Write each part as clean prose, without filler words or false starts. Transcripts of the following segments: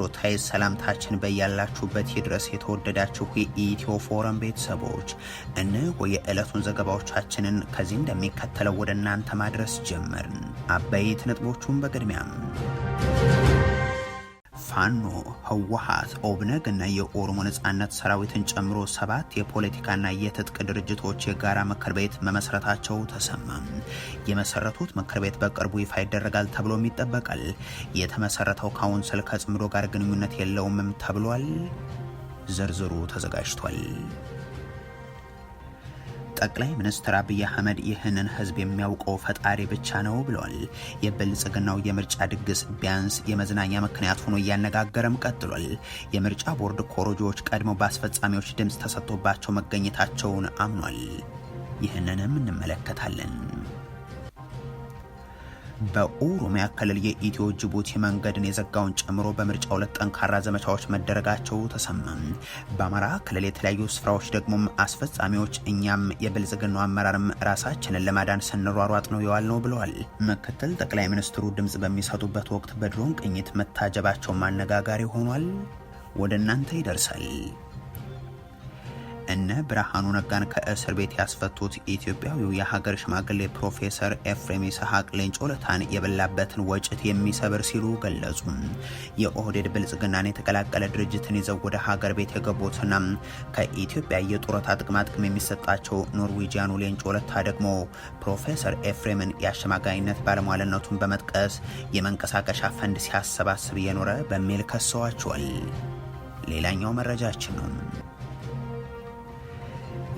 አክብሮታዊ ሰላምታችን በያላችሁበት ይድረስ የተወደዳችሁ የኢትዮ ፎረም ቤተሰቦች እነሆ የዕለቱን ዘገባዎቻችንን ከዚህ እንደሚከተለው ወደ እናንተ ማድረስ ጀመርን። አበይት ነጥቦቹን በቅድሚያም ፋኖ ህወሓት ኦብነግ እና የኦሮሞ ነጻነት ሰራዊትን ጨምሮ 7 የፖለቲካና የትጥቅ ድርጅቶች የጋራ ምክር ቤት መመስረታቸው ተሰማ። የመሰረቱት ምክር ቤት በቅርቡ ይፋ ይደረጋል ተብሎም ይጠበቃል። የተመሰረተው ካውንስል ከጽምዶ ጋር ግንኙነት የለውምም ተብሏል። ዝርዝሩ ተዘጋጅቷል። ጠቅላይ ሚኒስትር አብይ አህመድ ይህንን ህዝብ የሚያውቀው ፈጣሪ ብቻ ነው ብለዋል። የብልጽግናው የምርጫ ድግስ ቢያንስ የመዝናኛ ምክንያት ሆኖ እያነጋገረም ቀጥሏል። የምርጫ ቦርድ ኮሮጆዎች ቀድሞ በአስፈጻሚዎች ድምፅ ተሰጥቶባቸው መገኘታቸውን አምኗል። ይህንንም እንመለከታለን። በኦሮሚያ ክልል የኢትዮ ጅቡቲ መንገድን የዘጋውን ጨምሮ በምርጫው ዕለት ጠንካራ ዘመቻዎች መደረጋቸው ተሰማ። በአማራ ክልል የተለያዩ ስፍራዎች ደግሞ አስፈጻሚዎች እኛም የብልጽግናው አመራርም ራሳችንን ለማዳን ስንሯሯጥ ነው የዋልነው ብለዋል። ምክትል ጠቅላይ ሚኒስትሩ ድምጽ በሚሰጡበት ወቅት በድሮን ቅኝት መታጀባቸው ማነጋጋሪ ሆኗል። ወደ እናንተ ይደርሳል። እነ ብርሃኑ ነጋን ከእስር ቤት ያስፈቱት ኢትዮጵያዊው የሀገር ሽማግሌ ፕሮፌሰር ኤፍሬም ይስሐቅ ሌንጮ ለታን የበላበትን ወጭት የሚሰብር ሲሉ ገለጹ። የኦህዴድ ብልጽግናን የተቀላቀለ ድርጅትን ይዘው ወደ ሀገር ቤት የገቡትና ከኢትዮጵያ የጡረታ ጥቅማጥቅም የሚሰጣቸው ኖርዌጂያኑ ሌንጮ ለታ ደግሞ ፕሮፌሰር ኤፍሬምን የአሸማጋይነት ባለሟልነቱን በመጥቀስ የመንቀሳቀሻ ፈንድ ሲያሰባስብ የኖረ በሚል ከሰዋቸዋል። ሌላኛው መረጃችን ነው።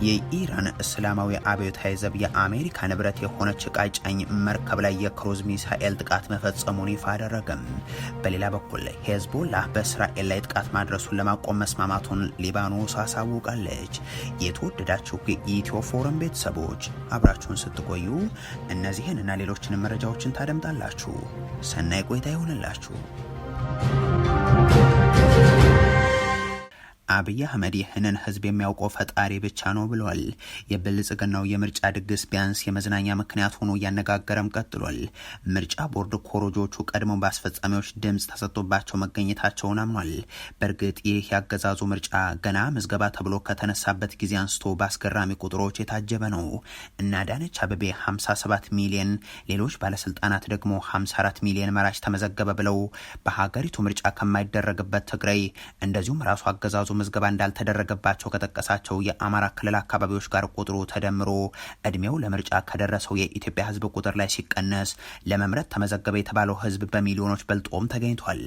የኢራን እስላማዊ አብዮታዊ ዘብ የአሜሪካ ንብረት የሆነች ዕቃ ጫኝ መርከብ ላይ የክሩዝ ሚሳኤል ጥቃት መፈጸሙን ይፋ አደረገም። በሌላ በኩል ሄዝቦላህ በእስራኤል ላይ ጥቃት ማድረሱን ለማቆም መስማማቱን ሊባኖስ አሳውቃለች። የተወደዳችሁ የኢትዮ ፎረም ቤተሰቦች አብራችሁን ስትቆዩ እነዚህን እና ሌሎችንም መረጃዎችን ታደምጣላችሁ። ሰናይ ቆይታ ይሁንላችሁ። አብይ አህመድ ይህንን ህዝብ የሚያውቀው ፈጣሪ ብቻ ነው ብለዋል። የብልጽግናው የምርጫ ድግስ ቢያንስ የመዝናኛ ምክንያት ሆኖ እያነጋገረም ቀጥሏል። ምርጫ ቦርድ ኮሮጆቹ ቀድሞ በአስፈጻሚዎች ድምፅ ተሰጥቶባቸው መገኘታቸውን አምኗል። በእርግጥ ይህ ያገዛዙ ምርጫ ገና ምዝገባ ተብሎ ከተነሳበት ጊዜ አንስቶ በአስገራሚ ቁጥሮች የታጀበ ነው። እነ አዳነች አቤቤ 57 ሚሊዮን፣ ሌሎች ባለስልጣናት ደግሞ 54 ሚሊዮን መራጭ ተመዘገበ ብለው በሀገሪቱ ምርጫ ከማይደረግበት ትግራይ እንደዚሁም ራሱ አገዛዙ ምዝገባ እንዳልተደረገባቸው ከጠቀሳቸው የአማራ ክልል አካባቢዎች ጋር ቁጥሩ ተደምሮ እድሜው ለምርጫ ከደረሰው የኢትዮጵያ ህዝብ ቁጥር ላይ ሲቀነስ ለመምረጥ ተመዘገበ የተባለው ህዝብ በሚሊዮኖች በልጦም ተገኝቷል።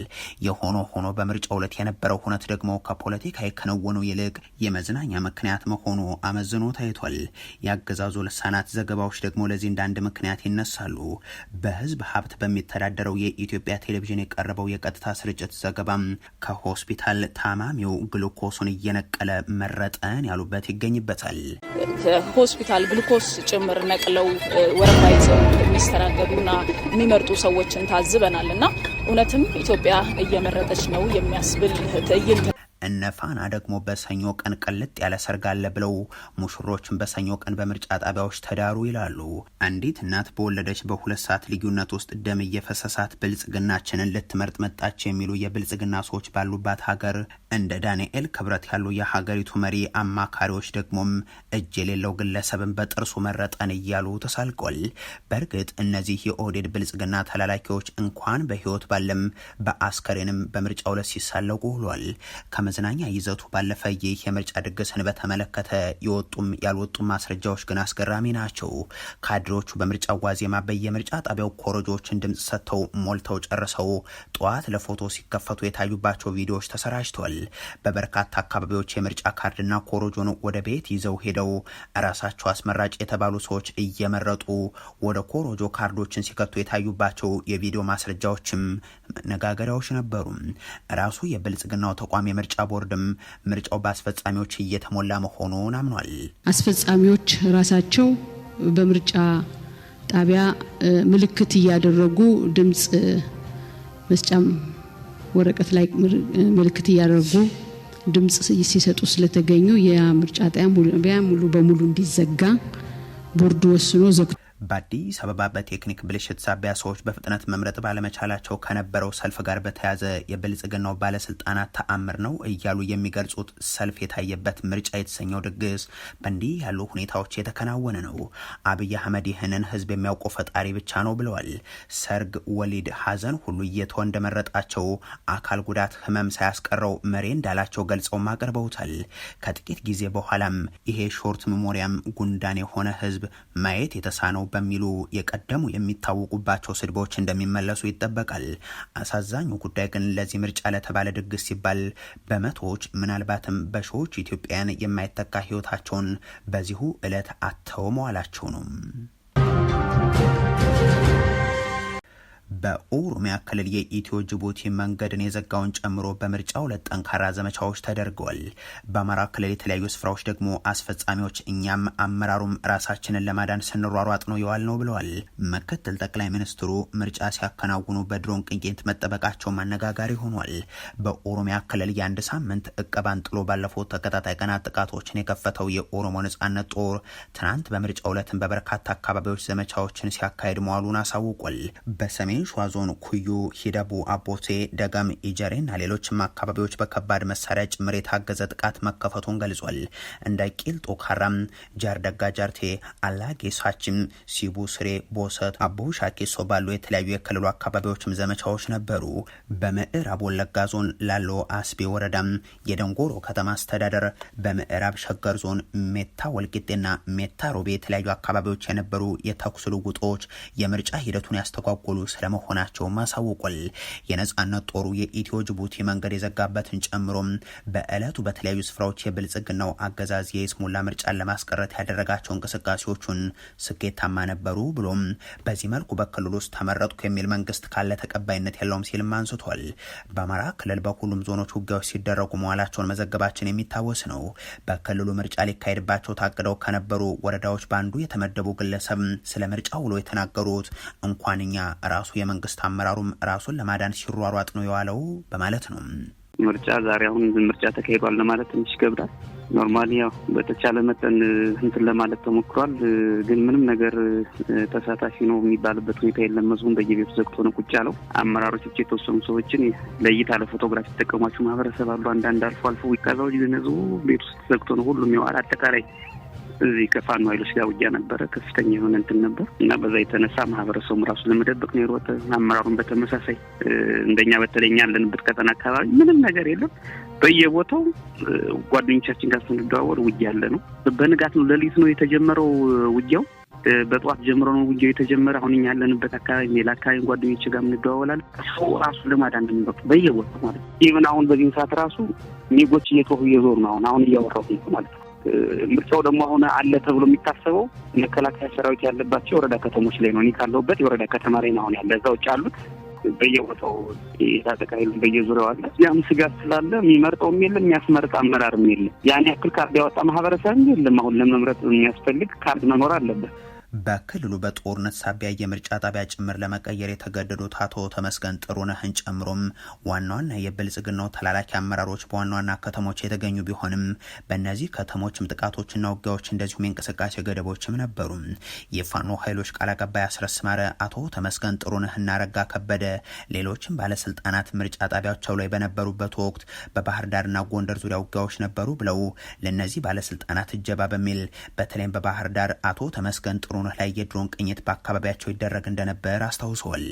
የሆኖ ሆኖ በምርጫው ዕለት የነበረው ሁነት ደግሞ ከፖለቲካዊ ክንውኑ ይልቅ የመዝናኛ ምክንያት መሆኑ አመዝኖ ታይቷል። የአገዛዙ ልሳናት ዘገባዎች ደግሞ ለዚህ እንዳንድ ምክንያት ይነሳሉ። በህዝብ ሀብት በሚተዳደረው የኢትዮጵያ ቴሌቪዥን የቀረበው የቀጥታ ስርጭት ዘገባም ከሆስፒታል ታማሚው ግሉኮስን እየነቀለ መረጠን ያሉበት ይገኝበታል። ከሆስፒታል ግሉኮስ ጭምር ነቅለው ወረፋ ይዘው የሚስተናገዱና የሚመርጡ ሰዎችን ታዝበናል እና እውነትም ኢትዮጵያ እየመረጠች ነው የሚያስብል ትዕይንት። እነፋና ደግሞ በሰኞ ቀን ቀልጥ ያለ ሰርግ አለ ብለው ሙሽሮችን በሰኞ ቀን በምርጫ ጣቢያዎች ተዳሩ ይላሉ። አንዲት እናት በወለደች በ2 ሰዓት ልዩነት ውስጥ ደም እየፈሰሳት ብልጽግናችንን ልትመርጥ መጣች የሚሉ የብልጽግና ሰዎች ባሉባት ሀገር እንደ ዳንኤል ክብረት ያሉ የሀገሪቱ መሪ አማካሪዎች ደግሞም እጅ የሌለው ግለሰብን በጥርሱ መረጠን እያሉ ተሳልቋል። በእርግጥ እነዚህ የኦህዴድ ብልጽግና ተላላኪዎች እንኳን በህይወት ባለም በአስከሬንም በምርጫው ዕለት ሲሳለቁ ውሏል። ከመዝናኛ ይዘቱ ባለፈ ይህ የምርጫ ድግስን በተመለከተ የወጡም ያልወጡም ማስረጃዎች ግን አስገራሚ ናቸው። ካድሬዎቹ በምርጫው ዋዜማ በየምርጫ ጣቢያው ኮረጆችን ድምፅ ሰጥተው ሞልተው ጨርሰው ጠዋት ለፎቶ ሲከፈቱ የታዩባቸው ቪዲዮዎች ተሰራጭተዋል። በበርካታ አካባቢዎች የምርጫ ካርድና ኮረጆን ወደ ቤት ይዘው ሄደው ራሳቸው አስመራጭ የተባሉ ሰዎች እየመረጡ ወደ ኮረጆ ካርዶችን ሲከቱ የታዩባቸው የቪዲዮ ማስረጃዎችም መነጋገሪያዎች ነበሩ። ራሱ የብልጽግናው ተቋም የምርጫ ቦርድም ምርጫው በአስፈጻሚዎች እየተሞላ መሆኑን አምኗል። አስፈጻሚዎች ራሳቸው በምርጫ ጣቢያ ምልክት እያደረጉ ድምጽ መስጫም ወረቀት ላይ ምልክት እያደረጉ ድምጽ ሲሰጡ ስለተገኙ የምርጫ ጣቢያ ሙሉ በሙሉ እንዲዘጋ ቦርዱ ወስኖ ዘግቷል። በአዲስ አበባ በቴክኒክ ብልሽት ሳቢያ ሰዎች በፍጥነት መምረጥ ባለመቻላቸው ከነበረው ሰልፍ ጋር በተያያዘ የብልጽግናው ባለስልጣናት ተአምር ነው እያሉ የሚገልጹት ሰልፍ የታየበት ምርጫ የተሰኘው ድግስ በእንዲህ ያሉ ሁኔታዎች የተከናወነ ነው። አብይ አህመድ ይህንን ህዝብ የሚያውቀው ፈጣሪ ብቻ ነው ብለዋል። ሰርግ፣ ወሊድ፣ ሀዘን ሁሉ እየተወ እንደመረጣቸው አካል ጉዳት ህመም ሳያስቀረው መሬ እንዳላቸው ገልጸውም አቅርበውታል። ከጥቂት ጊዜ በኋላም ይሄ ሾርት ሜሞሪያም ጉንዳን የሆነ ህዝብ ማየት የተሳነው በሚሉ የቀደሙ የሚታወቁባቸው ስድቦች እንደሚመለሱ ይጠበቃል። አሳዛኙ ጉዳይ ግን ለዚህ ምርጫ ለተባለ ድግስ ሲባል በመቶዎች ምናልባትም በሺዎች ኢትዮጵያውያን የማይተካ ህይወታቸውን በዚሁ ዕለት አጥተው መዋላቸው ነው። በኦሮሚያ ክልል የኢትዮ ጅቡቲ መንገድን የዘጋውን ጨምሮ በምርጫው ለጠንካራ ዘመቻዎች ተደርገዋል። በአማራ ክልል የተለያዩ ስፍራዎች ደግሞ አስፈጻሚዎች እኛም አመራሩም ራሳችንን ለማዳን ስንሯሯጥ ነው የዋል ነው ብለዋል። ምክትል ጠቅላይ ሚኒስትሩ ምርጫ ሲያከናውኑ በድሮን ቅኝት መጠበቃቸው አነጋጋሪ ሆኗል። በኦሮሚያ ክልል የአንድ ሳምንት እቀባን ጥሎ ባለፉት ተከታታይ ቀናት ጥቃቶችን የከፈተው የኦሮሞ ነጻነት ጦር ትናንት በምርጫው ዕለትን በበርካታ አካባቢዎች ዘመቻዎችን ሲያካሄድ መዋሉን አሳውቋል። በሰሜን ሸዋ ዞን ኩዩ፣ ሂደቡ፣ አቦቴ፣ ደጋም፣ ኢጀሬና ሌሎችም አካባቢዎች በከባድ መሳሪያ ጭምር የታገዘ ጥቃት መከፈቱን ገልጿል። እንደ ቂልጦ ካራም፣ ጃርደጋ ጃርቴ፣ አላጌ ሳችም፣ ሲቡ ስሬ፣ ቦሰት፣ አቦ ሻኪሶ ባሉ የተለያዩ የክልሉ አካባቢዎችም ዘመቻዎች ነበሩ። በምዕራብ ወለጋ ዞን ላሎ አስቤ ወረዳም የደንጎሮ ከተማ አስተዳደር፣ በምዕራብ ሸገር ዞን ሜታ ወልቂጤና ሜታ ሮቤ የተለያዩ አካባቢዎች የነበሩ የተኩስ ልውውጦች የምርጫ ሂደቱን ያስተጓጎሉ ስለመሆናቸው ማሳወቋል። የነጻነት ጦሩ የኢትዮ ጅቡቲ መንገድ የዘጋበትን ጨምሮም በዕለቱ በተለያዩ ስፍራዎች የብልጽግናው አገዛዝ የይስሙላ ምርጫን ለማስቀረት ያደረጋቸው እንቅስቃሴዎቹን ስኬታማ ነበሩ ብሎም በዚህ መልኩ በክልሉ ውስጥ ተመረጥኩ የሚል መንግስት ካለ ተቀባይነት የለውም ሲልም አንስቷል። በአማራ ክልል በሁሉም ዞኖች ውጊያዎች ሲደረጉ መዋላቸውን መዘገባችን የሚታወስ ነው። በክልሉ ምርጫ ሊካሄድባቸው ታቅደው ከነበሩ ወረዳዎች በአንዱ የተመደቡ ግለሰብ ስለ ምርጫ ውሎ የተናገሩት እንኳንኛ ራሱ የመንግስት አመራሩም ራሱን ለማዳን ሲሯሯጥ ነው የዋለው በማለት ነው። ምርጫ ዛሬ አሁን ምርጫ ተካሂዷል ለማለት ትንሽ ይከብዳል። ኖርማሊ ያው በተቻለ መጠን እንትን ለማለት ተሞክሯል፣ ግን ምንም ነገር ተሳታፊ ነው የሚባልበት ሁኔታ የለም። መዝሙን በየቤቱ ዘግቶ ነው ቁጭ ያለው። አመራሮች ብቻ የተወሰኑ ሰዎችን ለይታ ለፎቶግራፊ ተጠቀሟቸው ማህበረሰብ አሉ። አንዳንድ አልፎ ይቃዛው ይነዙ ቤት ውስጥ ዘግቶ ነው ሁሉም የዋለ። አጠቃላይ እዚህ ከፋኖ ኃይሎች ጋር ውጊያ ነበረ፣ ከፍተኛ የሆነ እንትን ነበር እና በዛ የተነሳ ማህበረሰቡ ራሱ ለመደበቅ ነው የሮጠ። አመራሩን በተመሳሳይ እንደኛ በተለይኛ ያለንበት ቀጠና አካባቢ ምንም ነገር የለም። በየቦታው ጓደኞቻችን ጋር ስንደዋወል ውጊያ ያለ ነው። በንጋት ነው ሌሊት ነው የተጀመረው ውጊያው። በጧት ጀምሮ ነው ውጊያው የተጀመረ። አሁን እኛ ያለንበት አካባቢ ሌላ አካባቢ ጓደኞች ጋር እንደዋወላለን። ሰው ራሱ ለማዳን ነው በየቦታው ማለት ነው። ኢቭን አሁን በዚህ ሰዓት ራሱ ኔጎች እየጮሁ እየዞሩ ነው አሁን እያወራሁ ማለት ነው። ምርጫው ደግሞ አሁን አለ ተብሎ የሚታሰበው መከላከያ ሰራዊት ያለባቸው ወረዳ ከተሞች ላይ ነው። እኔ ካለሁበት የወረዳ ከተማ ላይ ነው አሁን ያለ። እዛው ጫሉት በየቦታው የታጠቃይሉ በየዙሪያው አለ። ያም ስጋት ስላለ የሚመርጠውም የለም የሚያስመርጥ አመራርም የለም። ያን ያክል ካርድ ያወጣ ማህበረሰብ የለም። አሁን ለመምረጥ የሚያስፈልግ ካርድ መኖር አለበት። በክልሉ በጦርነት ሳቢያ የምርጫ ጣቢያ ጭምር ለመቀየር የተገደዱት አቶ ተመስገን ጥሩነህን ጨምሮም ዋና ዋና የብልጽግናው ተላላኪ አመራሮች በዋና ዋና ከተሞች የተገኙ ቢሆንም በእነዚህ ከተሞችም ጥቃቶችና ውጊያዎች እንደዚሁም የእንቅስቃሴ ገደቦችም ነበሩ። የፋኖ ኃይሎች ቃል አቀባይ አስረስ ማረ አቶ ተመስገን ጥሩነህና ረጋ ከበደ ሌሎችም ባለስልጣናት ምርጫ ጣቢያቸው ላይ በነበሩበት ወቅት በባህር ዳርና ጎንደር ዙሪያ ውጊያዎች ነበሩ ብለው ለእነዚህ ባለስልጣናት እጀባ በሚል በተለይም በባህር ዳር አቶ ተመስገን ጥሩ ላይ የድሮን ቅኝት በአካባቢያቸው ይደረግ እንደነበር አስታውሰዋል።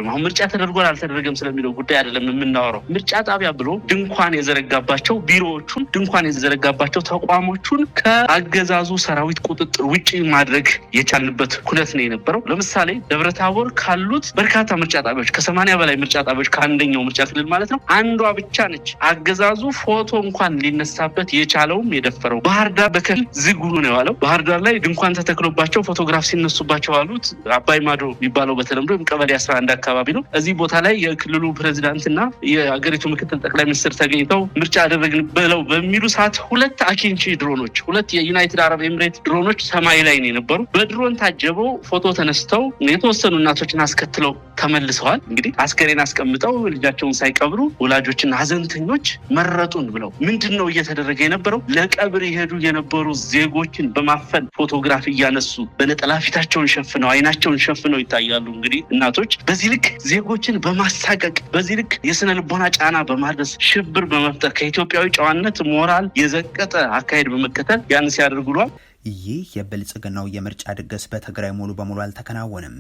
አሁን ምርጫ ተደርጓል አልተደረገም ስለሚለው ጉዳይ አይደለም የምናወራው። ምርጫ ጣቢያ ብሎ ድንኳን የዘረጋባቸው ቢሮዎቹን፣ ድንኳን የዘረጋባቸው ተቋሞቹን ከአገዛዙ ሰራዊት ቁጥጥር ውጪ ማድረግ የቻልንበት ኩነት ነው የነበረው። ለምሳሌ ደብረታቦር ካሉት በርካታ ምርጫ ጣቢያዎች ከ80 በላይ ምርጫ ጣቢያዎች ከአንደኛው ምርጫ ክልል ማለት ነው አንዷ ብቻ ነች አገዛዙ ፎቶ እንኳን ሊነሳበት የቻለውም የደፈረው። ባህር ዳር በከፊል ዝግ ሆኖ ነው የዋለው። ባህር ዳር ላይ ድንኳን ተተክሎባቸው ፎቶግራፍ ሲነሱባቸው አሉት። አባይ ማዶ የሚባለው በተለምዶ ቀበሌ 11 አካባቢ ነው። እዚህ ቦታ ላይ የክልሉ ፕሬዝዳንትና የአገሪቱ ምክትል ጠቅላይ ሚኒስትር ተገኝተው ምርጫ አደረግን ብለው በሚሉ ሰዓት ሁለት አኪንቺ ድሮኖች፣ ሁለት የዩናይትድ አረብ ኤምሬት ድሮኖች ሰማይ ላይ ነው የነበሩ። በድሮን ታጀበው ፎቶ ተነስተው የተወሰኑ እናቶችን አስከትለው ተመልሰዋል። እንግዲህ አስከሬን አስቀምጠው ልጃቸውን ሳይቀብሩ ወላጆችና ሀዘንተኞች መረጡን ብለው ምንድነው እየተደረገ የነበረው? ለቀብር የሄዱ የነበሩ ዜጎችን በማፈን ፎቶግራፍ እያነሱ በነጠ በነጠላ ፊታቸውን ሸፍነው አይናቸውን ሸፍነው ይታያሉ። እንግዲህ እናቶች በዚህ ልክ ዜጎችን በማሳቀቅ በዚህ ልክ የስነ ልቦና ጫና በማድረስ ሽብር በመፍጠር ከኢትዮጵያዊ ጨዋነት ሞራል የዘቀጠ አካሄድ በመከተል ያን ሲያደርጉ ነው። ይህ የብልጽግናው የምርጫ ድግስ በትግራይ ሙሉ በሙሉ አልተከናወነም።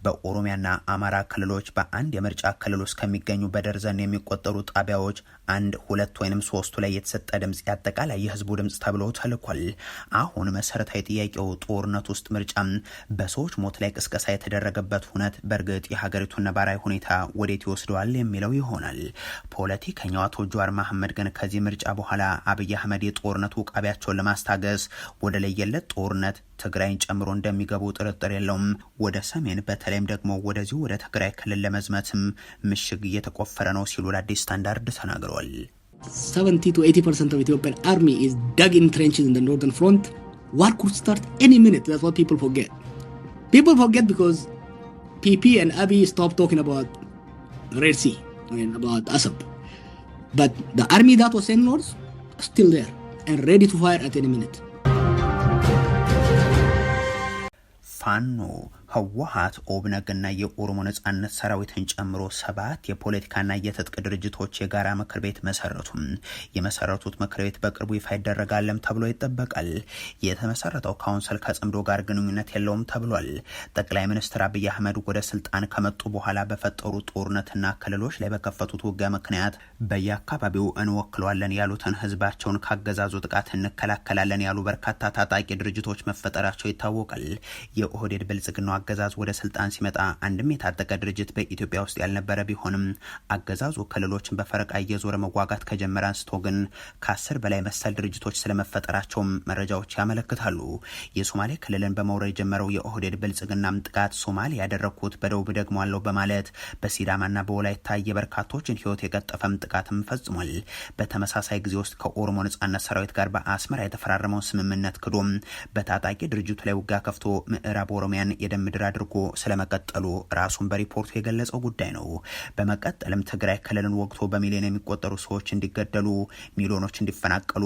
በኦሮሚያና አማራ ክልሎች በአንድ የምርጫ ክልል ውስጥ ከሚገኙ በደርዘን የሚቆጠሩ ጣቢያዎች 1፣ 2 ወይም 3 ላይ የተሰጠ ድምጽ ያጠቃላይ የህዝቡ ድምጽ ተብሎ ተልኳል። አሁን መሰረታዊ ጥያቄው ጦርነት ውስጥ ምርጫ በሰዎች ሞት ላይ ቅስቀሳ የተደረገበት ሁነት በእርግጥ የሀገሪቱን ነባራዊ ሁኔታ ወዴት ይወስደዋል የሚለው ይሆናል። ፖለቲከኛው አቶ ጀዋር መሐመድ ግን ከዚህ ምርጫ በኋላ አብይ አህመድ የጦርነቱ ቃቢያቸውን ለማስታገስ ወደ ለየለት ጦርነት ትግራይን ጨምሮ እንደሚገቡ ጥርጥር የለውም። ወደ ሰሜን በተለይም ደግሞ ወደዚሁ ወደ ትግራይ ክልል ለመዝመትም ምሽግ እየተቆፈረ ነው ሲሉ ለአዲስ ስታንዳርድ ተናግረዋል። 70 to 80% of Ethiopian army is dug in trenches in the northern front. War could start any minute. That's what people forget. People forget because PP and Abiy stopped talking about Red Sea and about Assab. But the army that was sent north is still there and ready to fire at any minute. ፋኖ ህወሓት ኦብነግና የኦሮሞ ነጻነት ሰራዊትን ጨምሮ 7 የፖለቲካና የትጥቅ ድርጅቶች የጋራ ምክር ቤት መሰረቱም። የመሰረቱት ምክር ቤት በቅርቡ ይፋ ይደረጋልም ተብሎ ይጠበቃል። የተመሰረተው ካውንስል ከጽምዶ ጋር ግንኙነት የለውም ተብሏል። ጠቅላይ ሚኒስትር አብይ አህመድ ወደ ስልጣን ከመጡ በኋላ በፈጠሩ ጦርነትና ክልሎች ላይ በከፈቱት ውጊያ ምክንያት በየአካባቢው እንወክለዋለን ያሉትን ህዝባቸውን ካገዛዙ ጥቃት እንከላከላለን ያሉ በርካታ ታጣቂ ድርጅቶች መፈጠራቸው ይታወቃል። የኦህዴድ ብልጽግና አገዛዝ ወደ ስልጣን ሲመጣ አንድም የታጠቀ ድርጅት በኢትዮጵያ ውስጥ ያልነበረ ቢሆንም አገዛዙ ክልሎችን በፈረቃ እየዞረ መዋጋት ከጀመረ አንስቶ ግን ከ10 በላይ መሰል ድርጅቶች ስለመፈጠራቸው መረጃዎች ያመለክታሉ። የሶማሌ ክልልን በመውረር የጀመረው የኦህዴድ ብልጽግናም ጥቃት ሶማሌ ያደረኩት በደቡብ ደግሞ አለው በማለት በሲዳማና በወላይታ የበርካቶችን ህይወት የቀጠፈም ጥቃትም ፈጽሟል። በተመሳሳይ ጊዜ ውስጥ ከኦሮሞ ነጻነት ሰራዊት ጋር በአስመራ የተፈራረመው ስምምነት ክዶም በታጣቂ ድርጅቱ ላይ ውጊያ ከፍቶ ምዕራብ ኦሮሚያን የደም ምድር አድርጎ ስለመቀጠሉ ራሱን በሪፖርቱ የገለጸው ጉዳይ ነው። በመቀጠልም ትግራይ ክልልን ወግቶ በሚሊዮን የሚቆጠሩ ሰዎች እንዲገደሉ፣ ሚሊዮኖች እንዲፈናቀሉ፣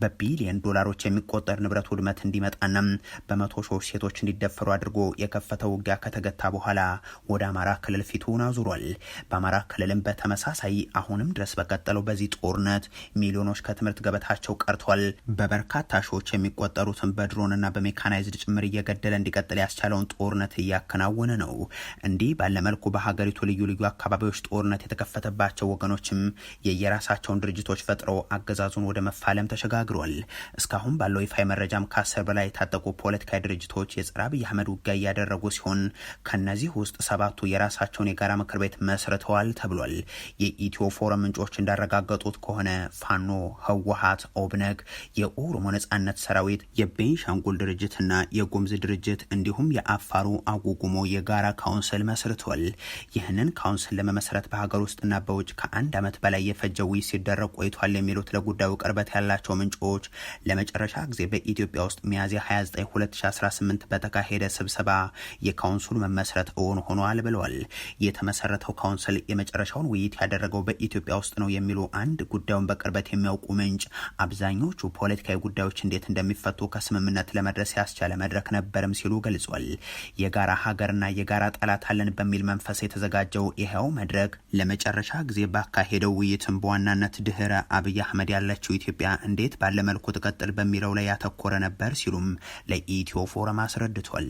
በቢሊዮን ዶላሮች የሚቆጠር ንብረት ውድመት እንዲመጣና በመቶ ሺዎች ሴቶች እንዲደፈሩ አድርጎ የከፈተው ውጊያ ከተገታ በኋላ ወደ አማራ ክልል ፊቱን አዙሯል። በአማራ ክልልም በተመሳሳይ አሁንም ድረስ በቀጠለው በዚህ ጦርነት ሚሊዮኖች ከትምህርት ገበታቸው ቀርቷል። በበርካታ ሺዎች የሚቆጠሩትን በድሮንና በሜካናይዝድ ጭምር እየገደለ እንዲቀጥል ያስቻለውን ጦርነት እያከናወነ ነው። እንዲህ ባለመልኩ በሀገሪቱ ልዩ ልዩ አካባቢዎች ጦርነት የተከፈተባቸው ወገኖችም የየራሳቸውን ድርጅቶች ፈጥረው አገዛዙን ወደ መፋለም ተሸጋግሯል። እስካሁን ባለው ይፋ መረጃም ከ10 በላይ የታጠቁ ፖለቲካዊ ድርጅቶች የጸረ አብይ አህመድ ውጊያ እያደረጉ ሲሆን ከነዚህ ውስጥ 7ቱ የራሳቸውን የጋራ ምክር ቤት መስርተዋል ተብሏል። የኢትዮ ፎረም ምንጮች እንዳረጋገጡት ከሆነ ፋኖ፣ ህወሓት፣ ኦብነግ፣ የኦሮሞ ነጻነት ሰራዊት፣ የቤንሻንጉል ድርጅትና የጉምዝ ድርጅት እንዲሁም የአፋሩ አጉጉሞ የጋራ ካውንስል መስርቷል። ይህንን ካውንስል ለመመስረት በሀገር ውስጥና በውጭ ከ1 ዓመት በላይ የፈጀው ውይይት ሲደረግ ቆይቷል የሚሉት ለጉዳዩ ቅርበት ያላቸው ምንጮች ለመጨረሻ ጊዜ በኢትዮጵያ ውስጥ ሚያዝያ 29 2018 በተካሄደ ስብሰባ የካውንስሉ መመስረት እውን ሆኗል ብለዋል። የተመሰረተው ካውንስል የመጨረሻውን ውይይት ያደረገው በኢትዮጵያ ውስጥ ነው የሚሉ አንድ ጉዳዩን በቅርበት የሚያውቁ ምንጭ አብዛኞቹ ፖለቲካዊ ጉዳዮች እንዴት እንደሚፈቱ ከስምምነት ለመድረስ ያስቻለ መድረክ ነበርም ሲሉ ገልጿል። የጋራ ሀገርና የጋራ ጠላት አለን በሚል መንፈስ የተዘጋጀው ይሄው መድረክ ለመጨረሻ ጊዜ ባካሄደው ውይይትም በዋናነት ድህረ አብይ አህመድ ያለችው ኢትዮጵያ እንዴት ባለመልኩ ትቀጥል በሚለው ላይ ያተኮረ ነበር ሲሉም ለኢትዮ ፎረም አስረድቷል።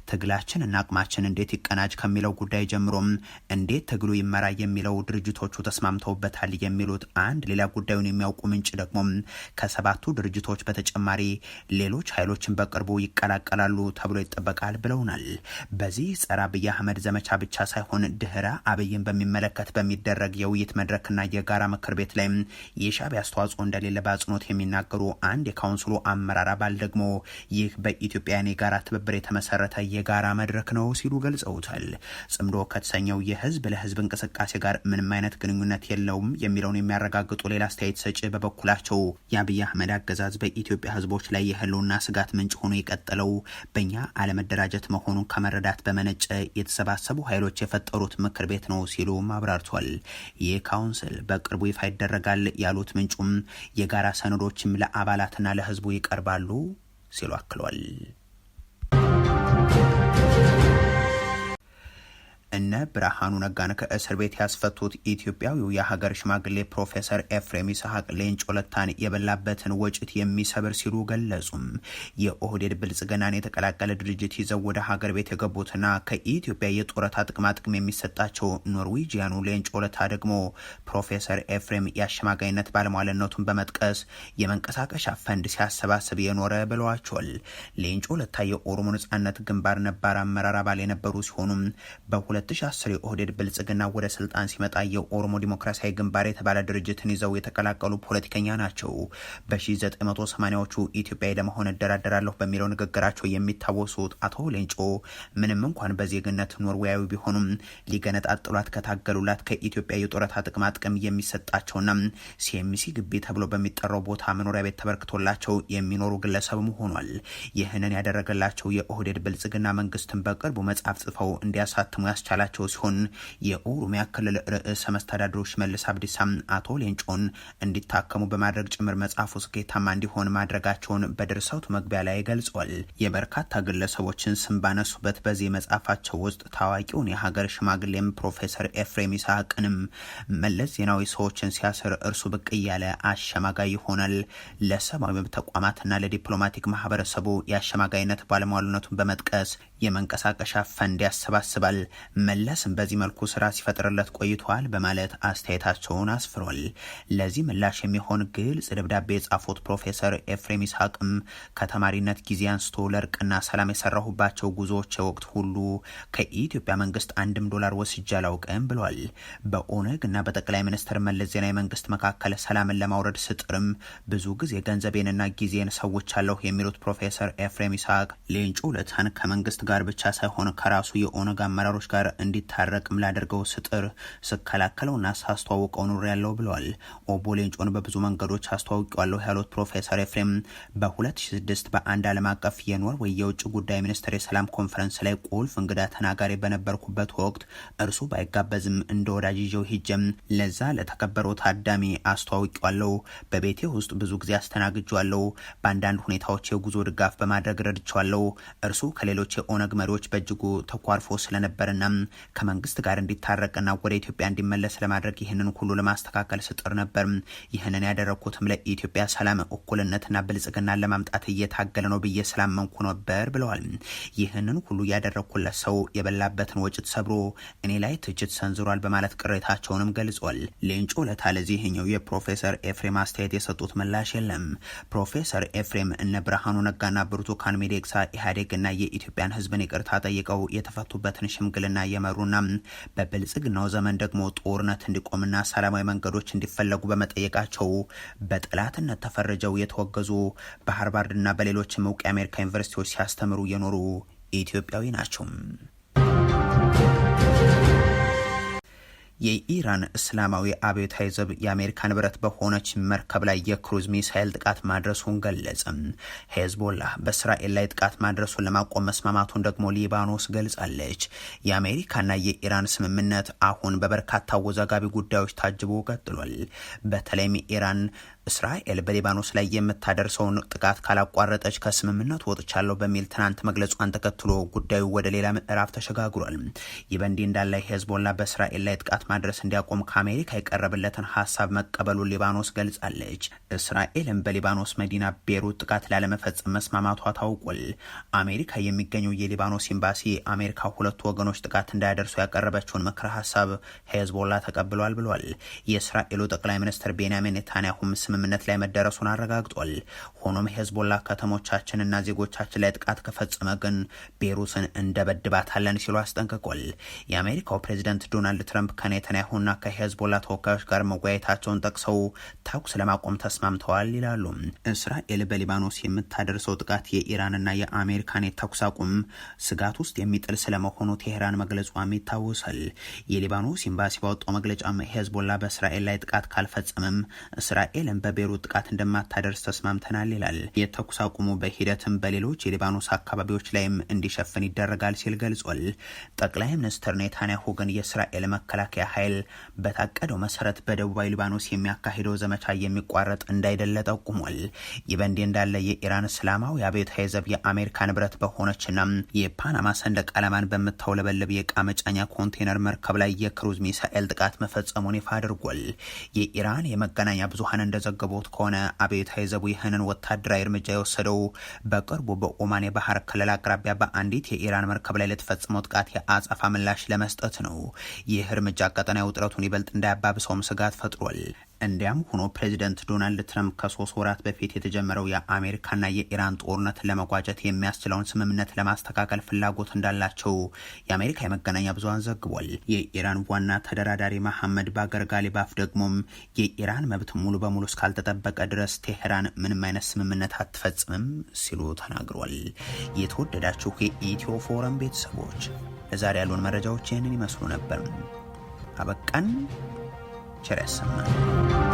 ትግላችን እና አቅማችን እንዴት ይቀናጅ ከሚለው ጉዳይ ጀምሮም እንዴት ትግሉ ይመራ የሚለው ድርጅቶቹ ተስማምተውበታል የሚሉት አንድ ሌላ ጉዳዩን የሚያውቁ ምንጭ ደግሞ ከ7ቱ ድርጅቶች በተጨማሪ ሌሎች ኃይሎችን በቅርቡ ይቀላቀላሉ ተብሎ ይጠበቃል ብለውናል። በዚህ ጸረ አብይ አህመድ ዘመቻ ብቻ ሳይሆን ድህረ አብይን በሚመለከት በሚደረግ የውይይት መድረክና የጋራ ምክር ቤት ላይ የሻዕቢያ አስተዋጽኦ እንደሌለ በአጽንኦት የሚናገሩ አንድ የካውንስሉ አመራር አባል ደግሞ ይህ በኢትዮጵያውያን የጋራ ትብብር የተመሰረተ የጋራ መድረክ ነው ሲሉ ገልጸውታል። ጽምዶ ከተሰኘው የህዝብ ለህዝብ እንቅስቃሴ ጋር ምንም አይነት ግንኙነት የለውም የሚለውን የሚያረጋግጡ ሌላ አስተያየት ሰጪ በበኩላቸው የአብይ አህመድ አገዛዝ በኢትዮጵያ ህዝቦች ላይ የህልውና ስጋት ምንጭ ሆኖ የቀጠለው በእኛ አለመደራጀት መሆኑን ከመረዳት በመነጨ የተሰባሰቡ ኃይሎች የፈጠሩት ምክር ቤት ነው ሲሉ አብራርቷል። ይህ ካውንስል በቅርቡ ይፋ ይደረጋል ያሉት ምንጩም የጋራ ሰነዶችም ለአባላትና ለህዝቡ ይቀርባሉ ሲሉ አክሏል። እነ ብርሃኑ ነጋን ከእስር ቤት ያስፈቱት ኢትዮጵያዊው የሀገር ሽማግሌ ፕሮፌሰር ኤፍሬም ይስሐቅ ሌንጮ ለታን የበላበትን ወጭት የሚሰብር ሲሉ ገለጹም። የኦህዴድ ብልጽግናን የተቀላቀለ ድርጅት ይዘው ወደ ሀገር ቤት የገቡትና ከኢትዮጵያ የጡረታ ጥቅማጥቅም የሚሰጣቸው ኖርዌጂያኑ ሌንጮ ለታ ደግሞ ፕሮፌሰር ኤፍሬም የአሸማጋይነት ባለሟልነቱን በመጥቀስ የመንቀሳቀሻ ፈንድ ሲያሰባስብ የኖረ ብለዋቸዋል። ሌንጮ ለታ የኦሮሞ ነጻነት ግንባር ነባር አመራር አባል የነበሩ ሲሆኑም በ2010 የኦህዴድ ብልጽግና ወደ ስልጣን ሲመጣ የኦሮሞ ዲሞክራሲያዊ ግንባር የተባለ ድርጅትን ይዘው የተቀላቀሉ ፖለቲከኛ ናቸው። በ1980ዎቹ ኢትዮጵያዊ ለመሆን እደራደራለሁ በሚለው ንግግራቸው የሚታወሱት አቶ ሌንጮ ምንም እንኳን በዜግነት ኖርዌያዊ ቢሆኑም ሊገነጣጥሏት ከታገሉላት ከኢትዮጵያ የጡረታ ጥቅማጥቅም የሚሰጣቸውና ሲኤምሲ ግቢ ተብሎ በሚጠራው ቦታ መኖሪያ ቤት ተበርክቶላቸው የሚኖሩ ግለሰብም ሆኗል። ይህንን ያደረገላቸው የኦህዴድ ብልጽግና መንግስትን በቅርቡ መጽሐፍ ጽፈው እንዲያሳትሙ ያስቻላቸው ሲሆን የኦሮሚያ ክልል ርዕሰ መስተዳድሩ ሽመልስ አብዲሳ አቶ ሌንጮን እንዲታከሙ በማድረግ ጭምር መጽሐፉ ስኬታማ እንዲሆን ማድረጋቸውን በድርሰቱ መግቢያ ላይ ገልጿል። የበርካታ ግለሰቦችን ስም ባነሱበት በዚህ መጽሐፋቸው ውስጥ ታዋቂውን የሀገር ሽማግሌም ፕሮፌሰር ኤፍሬም ይስሐቅንም መለስ ዜናዊ ሰዎችን ሲያስር እርሱ ብቅ እያለ አሸማጋይ ይሆናል፣ ለሰብአዊ መብት ተቋማትና ለዲፕሎማቲክ ማህበረሰቡ የአሸማጋይነት ባለሟልነቱን በመጥቀስ የመንቀሳቀሻ ፈንድ ያሰባስባል፣ መለስም በዚህ መልኩ ስራ ሲፈጥርለት ቆይቷል በማለት አስተያየታቸውን አስፍሯል። ለዚህ ምላሽ የሚሆን ግልጽ ደብዳቤ የጻፉት ፕሮፌሰር ኤፍሬም ይስሐቅም ከተማሪነት ጊዜ አንስቶ ለእርቅና ሰላም የሰራሁባቸው ጉዞዎች ወቅት ሁሉ ከኢትዮጵያ መንግስት $1 ወስጄ አላውቅም ብሏል። በኦነግ እና በጠቅላይ ሚኒስትር መለስ ዜናዊ መንግስት መካከል ሰላምን ለማውረድ ስጥርም ብዙ ጊዜ ገንዘቤንና ጊዜን ሰውቻለሁ የሚሉት ፕሮፌሰር ኤፍሬም ይስሐቅ ሌንጮ ለታን ከመንግስት ጋር ብቻ ሳይሆን ከራሱ የኦነግ አመራሮች ጋር እንዲታረቅም ላደርገው ስጥር ስከላከለውና ሳስተዋውቀው ኑር ያለው ብለዋል። ኦቦ ሌንጮን በብዙ መንገዶች አስተዋውቀዋለሁ ያሉት ፕሮፌሰር ኤፍሬም በ2006 በአንድ ዓለም አቀፍ የኖርዌይ የውጭ ጉዳይ ሚኒስትር የሰላም ኮንፈረንስ ላይ ቁልፍ እንግዳ ተናጋሪ በነበርኩበት ወቅት እርሱ ባይጋበዝም እንደ ወዳጅ ይዤው ሂጀም ለዛ ለተከበረው ታዳሚ አስተዋውቀዋለሁ። በቤቴ ውስጥ ብዙ ጊዜ አስተናግጇለሁ። በአንዳንድ ሁኔታዎች የጉዞ ድጋፍ በማድረግ ረድቻለሁ። እርሱ ከሌሎች የኦነግ መሪዎች በእጅጉ ተኳርፎ ስለነበርና ከመንግስት ጋር እንዲታረቅና ወደ ኢትዮጵያ እንዲመለስ ለማድረግ ይህንን ሁሉ ለማስተካከል ስጥር ነበር። ይህንን ያደረኩትም ለኢትዮጵያ ሰላም፣ እኩልነትና ብልጽግናን ለማምጣት እየታገለ ነው ብዬ ስላመንኩ ነበር ብለዋል። ይህንን ሁሉ ያደረኩለት ሰው የበላበትን ወጭት ሰብሮ እኔ ላይ ትችት ሰንዝሯል በማለት ቅሬታቸውንም ገልጿል። ሌንጮ ለታ ለዚህኛው የፕሮፌሰር ኤፍሬም አስተያየት የሰጡት ምላሽ የለም። ፕሮፌሰር ኤፍሬም እነ ብርሃኑ ነጋና ብርቱካን ሚደቅሳ ኢህአዴግና የኢትዮጵያን ህዝብን ይቅርታ ጠይቀው የተፈቱበትን ሽምግልና የመሩና በብልጽግናው ዘመን ደግሞ ጦርነት እንዲቆምና ሰላማዊ መንገዶች እንዲፈለጉ በመጠየቃቸው በጠላትነት ተፈርጀው የተወገዙ በሃርቫርድና በሌሎችም እውቅ የአሜሪካ ዩኒቨርሲቲዎች ሲያስተምሩ የኖሩ ኢትዮጵያዊ ናቸው። የኢራን እስላማዊ አብዮታዊ ዘብ የአሜሪካ ንብረት በሆነች መርከብ ላይ የክሩዝ ሚሳይል ጥቃት ማድረሱን ገለጸ። ሄዝቦላህ በእስራኤል ላይ ጥቃት ማድረሱን ለማቆም መስማማቱን ደግሞ ሊባኖስ ገልጻለች። የአሜሪካና የኢራን ስምምነት አሁን በበርካታ አወዛጋቢ ጉዳዮች ታጅቦ ቀጥሏል። በተለይም ኢራን እስራኤል በሊባኖስ ላይ የምታደርሰውን ጥቃት ካላቋረጠች ከስምምነቱ ወጥቻለሁ በሚል ትናንት መግለጿን ተከትሎ ጉዳዩ ወደ ሌላ ምዕራፍ ተሸጋግሯል። ይህ በእንዲህ እንዳለ ሄዝቦላ በእስራኤል ላይ ጥቃት ማድረስ እንዲያቆም ከአሜሪካ የቀረበለትን ሀሳብ መቀበሉን ሊባኖስ ገልጻለች። እስራኤልም በሊባኖስ መዲና ቤሩት ጥቃት ላለመፈጸም መስማማቷ ታውቋል። አሜሪካ የሚገኘው የሊባኖስ ኤምባሲ አሜሪካ ሁለቱ ወገኖች ጥቃት እንዳያደርሱ ያቀረበችውን ምክረ ሀሳብ ሄዝቦላ ተቀብሏል ብሏል። የእስራኤሉ ጠቅላይ ሚኒስትር ቤንያሚን ኔታንያሁም ስምምነት ላይ መደረሱን አረጋግጧል። ሆኖም ሄዝቦላ ከተሞቻችንና ዜጎቻችን ላይ ጥቃት ከፈጸመ ግን ቤሩትን እንደበድባታለን ሲሉ አስጠንቅቋል። የአሜሪካው ፕሬዚደንት ዶናልድ ትራምፕ ከኔታንያሁና ከሄዝቦላ ተወካዮች ጋር መወያየታቸውን ጠቅሰው ተኩስ ለማቆም ተስማምተዋል ይላሉ። እስራኤል በሊባኖስ የምታደርሰው ጥቃት የኢራንና የአሜሪካን የተኩስ አቁም ስጋት ውስጥ የሚጥል ስለመሆኑ ቴሄራን መግለጿም ይታወሳል። የሊባኖስ ኤምባሲ ባወጣው መግለጫም ሄዝቦላ በእስራኤል ላይ ጥቃት ካልፈጸመም እስራኤልን ዳግም በቤይሩት ጥቃት እንደማታደርስ ተስማምተናል ይላል። የተኩስ አቁሙ በሂደትም በሌሎች የሊባኖስ አካባቢዎች ላይም እንዲሸፍን ይደረጋል ሲል ገልጿል። ጠቅላይ ሚኒስትር ኔታንያሁ ግን የእስራኤል መከላከያ ኃይል በታቀደው መሰረት በደቡባዊ ሊባኖስ የሚያካሂደው ዘመቻ የሚቋረጥ እንዳይደለ ጠቁሟል። ይህ በእንዲህ እንዳለ የኢራን እስላማዊ አብዮታዊ ዘብ የአሜሪካ ንብረት በሆነችና የፓናማ ሰንደቅ ዓላማን በምታውለበለብ የዕቃ መጫኛ ኮንቴነር መርከብ ላይ የክሩዝ ሚሳኤል ጥቃት መፈጸሙን ይፋ አድርጓል። የኢራን የመገናኛ ብዙሃን እንደዘገቡት ከሆነ አብዮታዊ ዘቡ ይህንን ወታደራዊ እርምጃ የወሰደው በቅርቡ በኦማን የባህር ክልል አቅራቢያ በአንዲት የኢራን መርከብ ላይ ለተፈጸመው ጥቃት የአጸፋ ምላሽ ለመስጠት ነው። ይህ እርምጃ ቀጠናዊ ውጥረቱን ይበልጥ እንዳያባብሰውም ስጋት ፈጥሯል። እንዲያም ሆኖ ፕሬዚደንት ዶናልድ ትራምፕ ከ3 ወራት በፊት የተጀመረው የአሜሪካና የኢራን ጦርነት ለመጓጀት የሚያስችለውን ስምምነት ለማስተካከል ፍላጎት እንዳላቸው የአሜሪካ የመገናኛ ብዙሃን ዘግቧል። የኢራን ዋና ተደራዳሪ መሐመድ ባገር ጋሊባፍ ደግሞም የኢራን መብት ሙሉ በሙሉ እስካልተጠበቀ ድረስ ቴሄራን ምንም አይነት ስምምነት አትፈጽምም ሲሉ ተናግሯል። የተወደዳችሁ የኢትዮ ፎረም ቤተሰቦች ለዛሬ ያሉን መረጃዎች ይህንን ይመስሉ ነበር። አበቃን። ቸር ያሰማን።